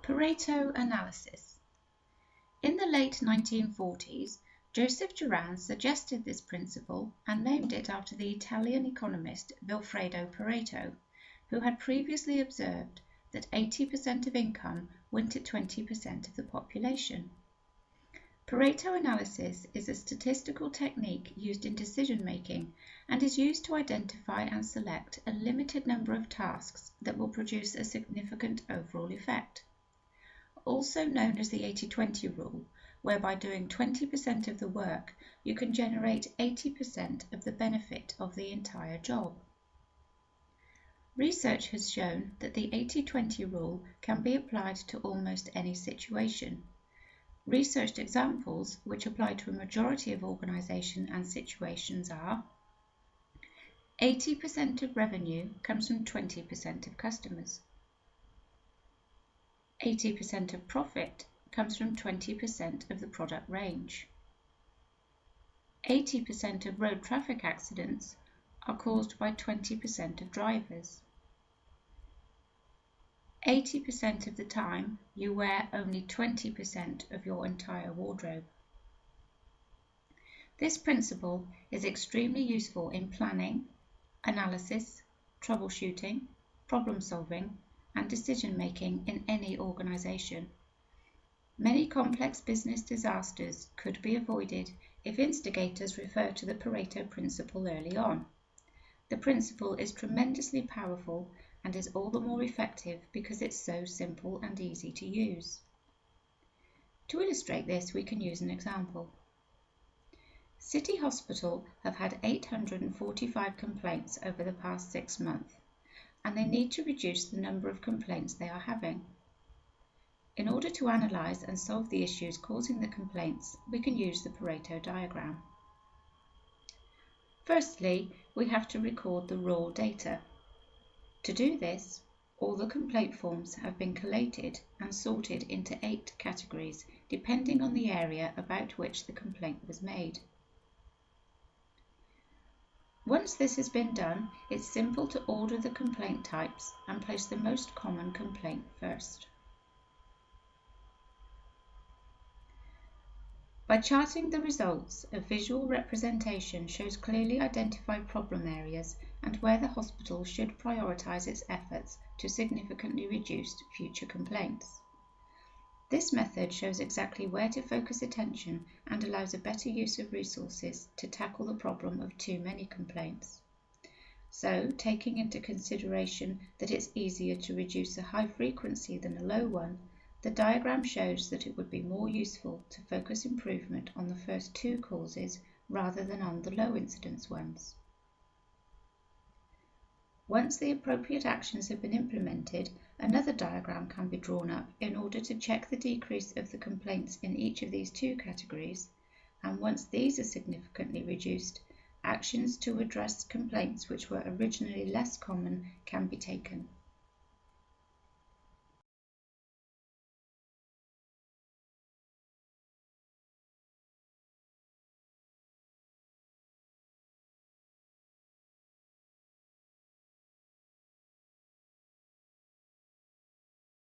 Pareto Analysis. In the late 1940s, Joseph Juran suggested this principle and named it after the Italian economist Vilfredo Pareto, who had previously observed that 80% of income went to 20% of the population. Pareto analysis is a statistical technique used in decision-making and is used to identify and select a limited number of tasks that will produce a significant overall effect. Also known as the 80-20 rule, whereby doing 20% of the work, you can generate 80% of the benefit of the entire job. Research has shown that the 80-20 rule can be applied to almost any situation. Researched examples which apply to a majority of organisations and situations are 80% of revenue comes from 20% of customers. 80% of profit comes from 20% of the product range. 80% of road traffic accidents are caused by 20% of drivers. 80% of the time you wear only 20% of your entire wardrobe. This principle is extremely useful in planning, analysis, troubleshooting, problem solving, and decision making in any organisation. Many complex business disasters could be avoided if instigators refer to the Pareto principle early on. The principle is tremendously powerful and is all the more effective because it's so simple and easy to use. To illustrate this, we can use an example. City Hospital have had 845 complaints over the past 6 months, and they need to reduce the number of complaints they are having. In order to analyse and solve the issues causing the complaints, we can use the Pareto diagram. Firstly, we have to record the raw data. To do this, all the complaint forms have been collated and sorted into 8 categories, depending on the area about which the complaint was made. Once this has been done, it's simple to order the complaint types and place the most common complaint first. By charting the results, a visual representation shows clearly identified problem areas and where the hospital should prioritise its efforts to significantly reduce future complaints. This method shows exactly where to focus attention and allows a better use of resources to tackle the problem of too many complaints. So, taking into consideration that it's easier to reduce a high frequency than a low one, the diagram shows that it would be more useful to focus improvement on the first 2 causes rather than on the low incidence ones. Once the appropriate actions have been implemented, another diagram can be drawn up in order to check the decrease of the complaints in each of these 2 categories, and once these are significantly reduced, actions to address complaints which were originally less common can be taken.